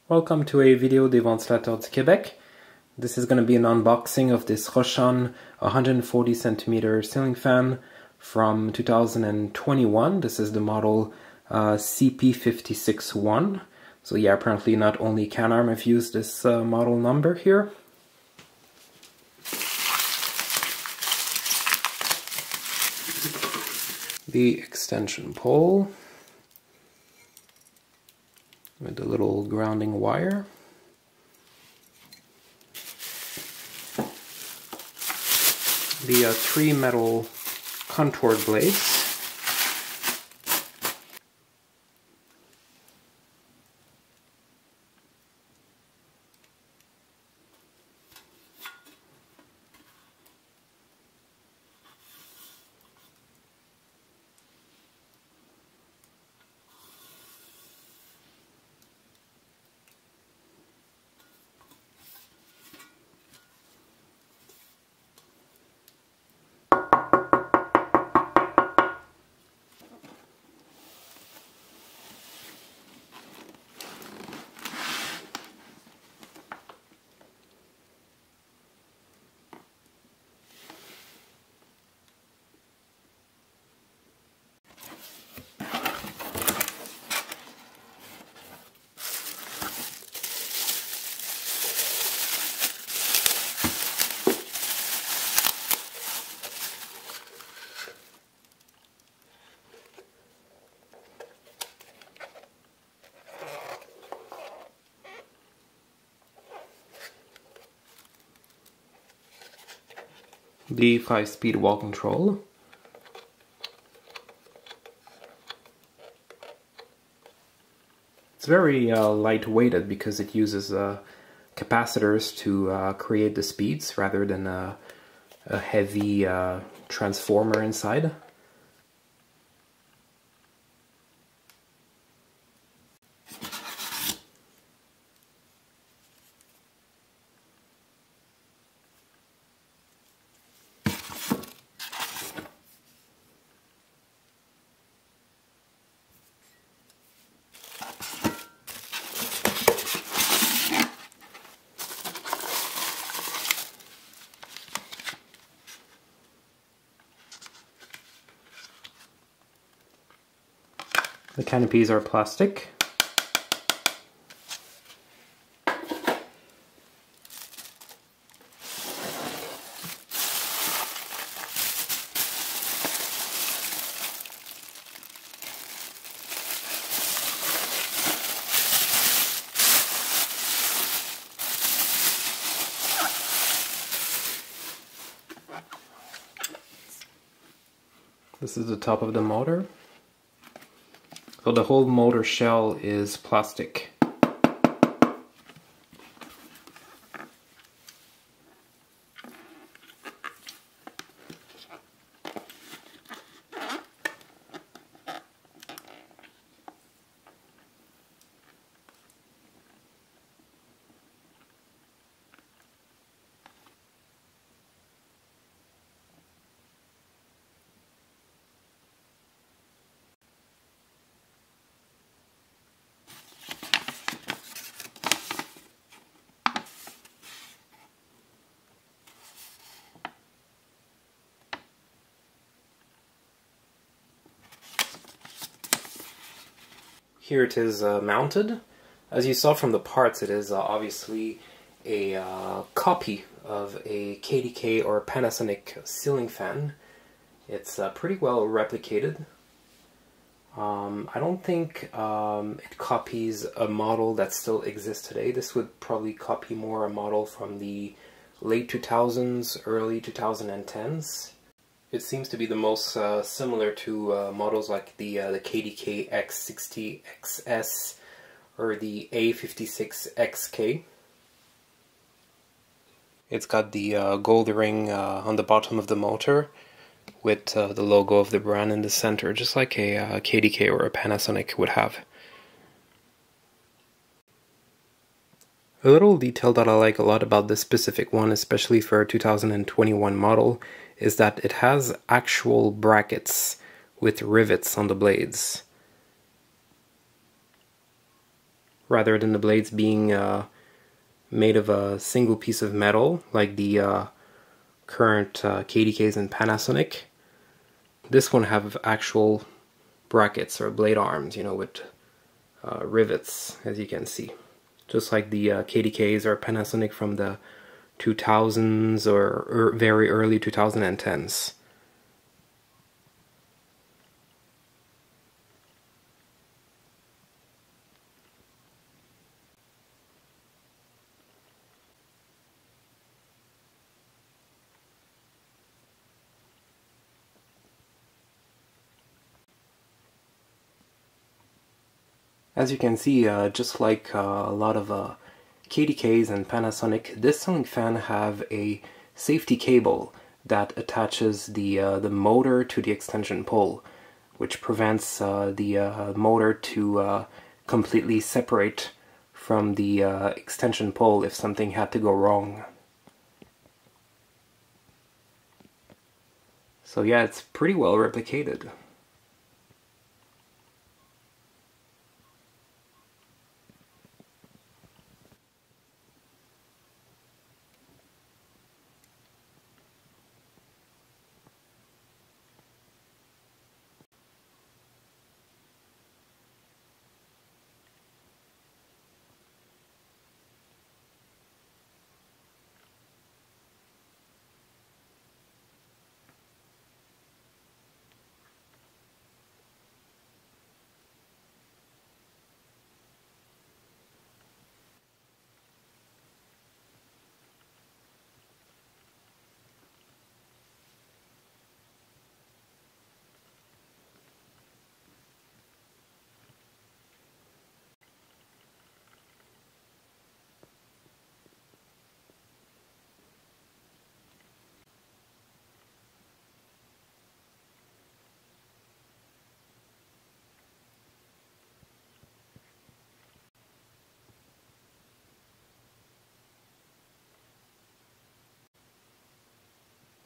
Welcome to a video des ventilateurs du Québec. This is going to be an unboxing of this Roshan 140 centimeter ceiling fan from 2021. This is the model CP56-1. So yeah, apparently not only Canarm have used this model number here. The extension pole with the little grounding wire. The three metal contoured blades. The 5-speed wall control. It's very light-weighted because it uses capacitors to create the speeds rather than a heavy transformer inside. The canopies are plastic. This is the top of the motor. So the whole motor shell is plastic. Here it is mounted. As you saw from the parts, it is obviously a copy of a KDK or Panasonic ceiling fan. It's pretty well replicated. I don't think it copies a model that still exists today. This would probably copy more a model from the late 2000s, early 2010s. It seems to be the most similar to models like the KDK X60 XS or the A56 XK. It's got the gold ring on the bottom of the motor with the logo of the brand in the center, just like a KDK or a Panasonic would have. A little detail that I like a lot about this specific one, especially for a 2021 model, is that it has actual brackets with rivets on the blades. rather than the blades being made of a single piece of metal like the current KDKs and Panasonic. This one have actual brackets or blade arms, you know, with rivets, as you can see. Just like the KDKs or Panasonic from the 2000s or very early 2010s. As you can see, just like a lot of KDKs and Panasonic, this ceiling fan have a safety cable that attaches the motor to the extension pole, which prevents the motor to completely separate from the extension pole if something had to go wrong. So yeah, it's pretty well replicated.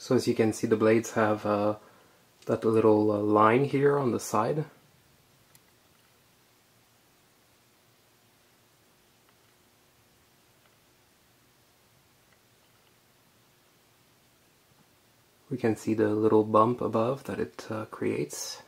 So as you can see, the blades have that little line here on the side. We can see the little bump above that it creates.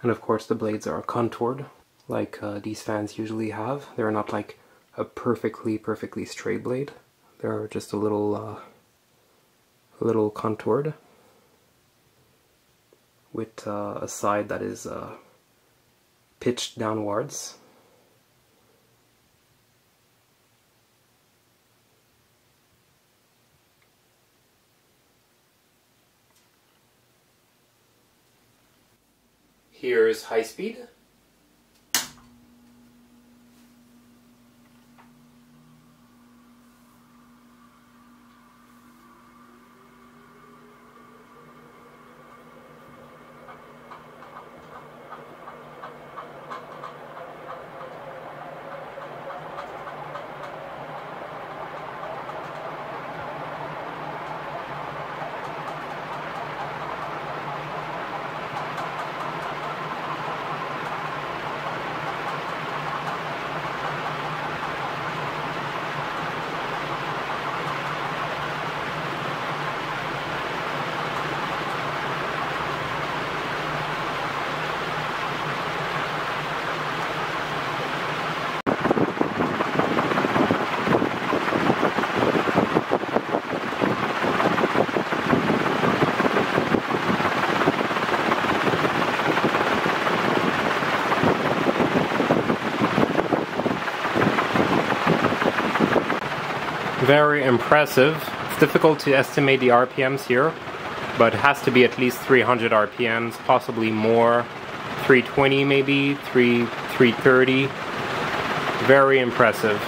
And of course the blades are contoured, like these fans usually have. They're not like a perfectly straight blade. They're just a little contoured, with a side that is pitched downwards. Here's high speed. Very impressive. It's difficult to estimate the RPMs here, but it has to be at least 300 RPMs, possibly more. 320 maybe, 330. Very impressive.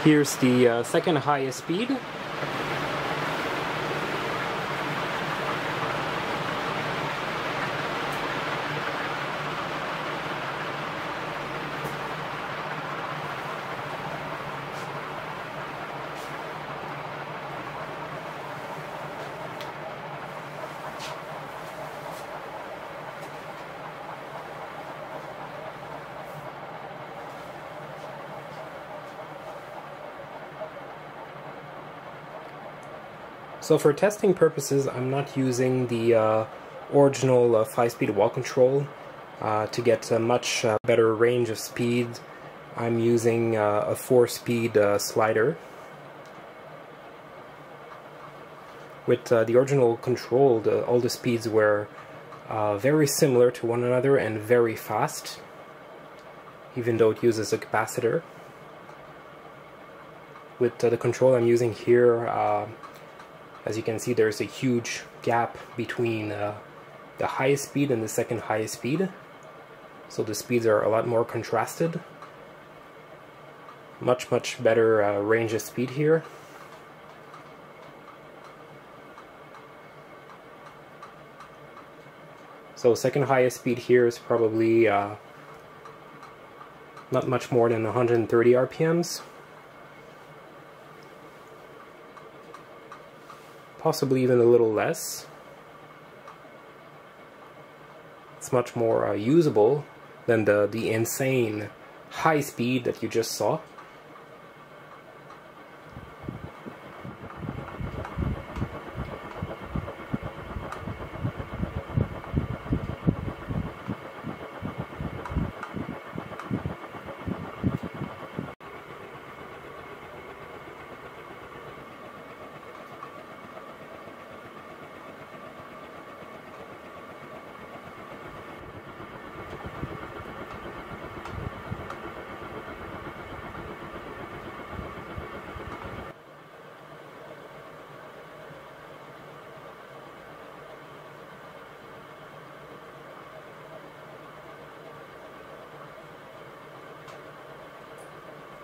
Here's the second highest speed. So for testing purposes, I'm not using the original 5-speed wall control. To get a much better range of speed, I'm using a 4-speed slider. With the original control, all the speeds were very similar to one another and very fast, even though it uses a capacitor. With the control I'm using here, as you can see, there's a huge gap between the highest speed and the second highest speed. So the speeds are a lot more contrasted. Much better range of speed here. So second highest speed here is probably not much more than 130 RPMs. Possibly even a little less. It's much more usable than the insane high speed that you just saw.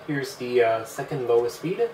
Here's the second lowest speed.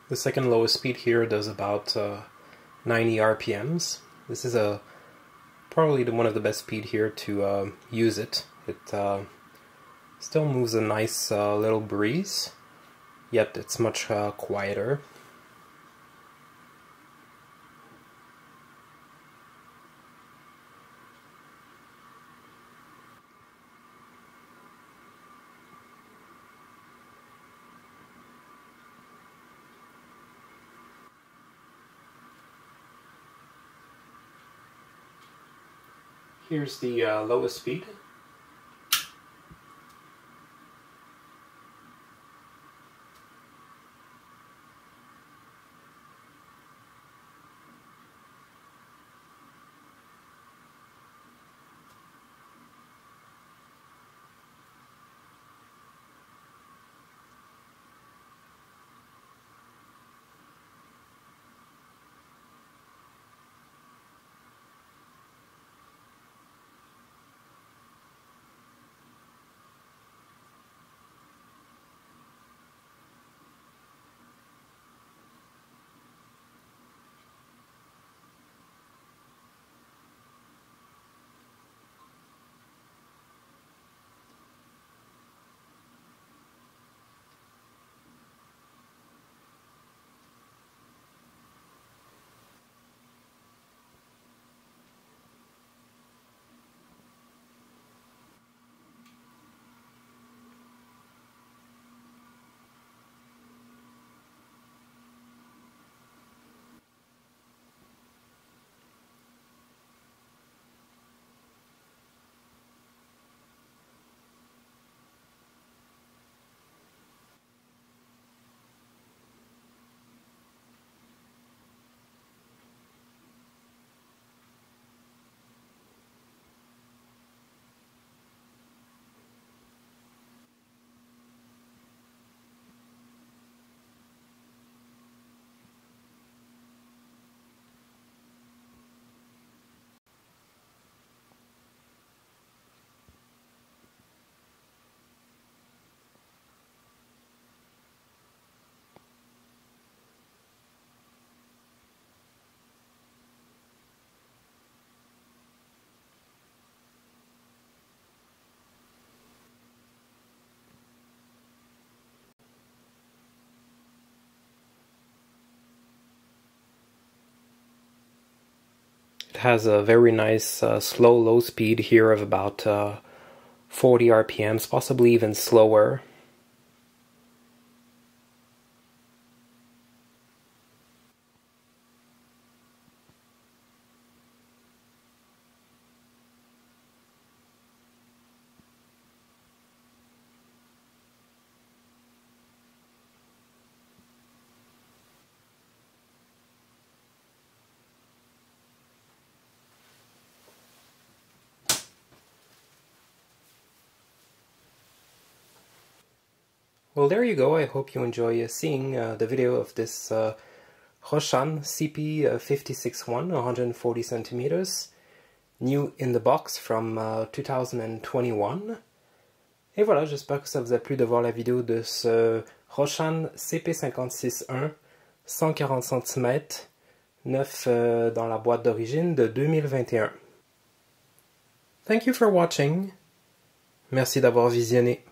The second lowest speed here does about 90 RPMs. This is probably one of the best speed here to use it. It still moves a nice little breeze, yet it's much quieter. Here's the lowest speed. has a very nice slow low speed here of about 40 RPMs, possibly even slower. Well, there you go. I hope you enjoy seeing the video of this Roshan CP56-1, 140 centimeters, new in the box from 2021. Et voilà, j'espère que ça vous a plu de voir la vidéo de ce Roshan CP56-1, 140 cm, neuf dans la boîte d'origine de 2021. Thank you for watching. Merci d'avoir visionné.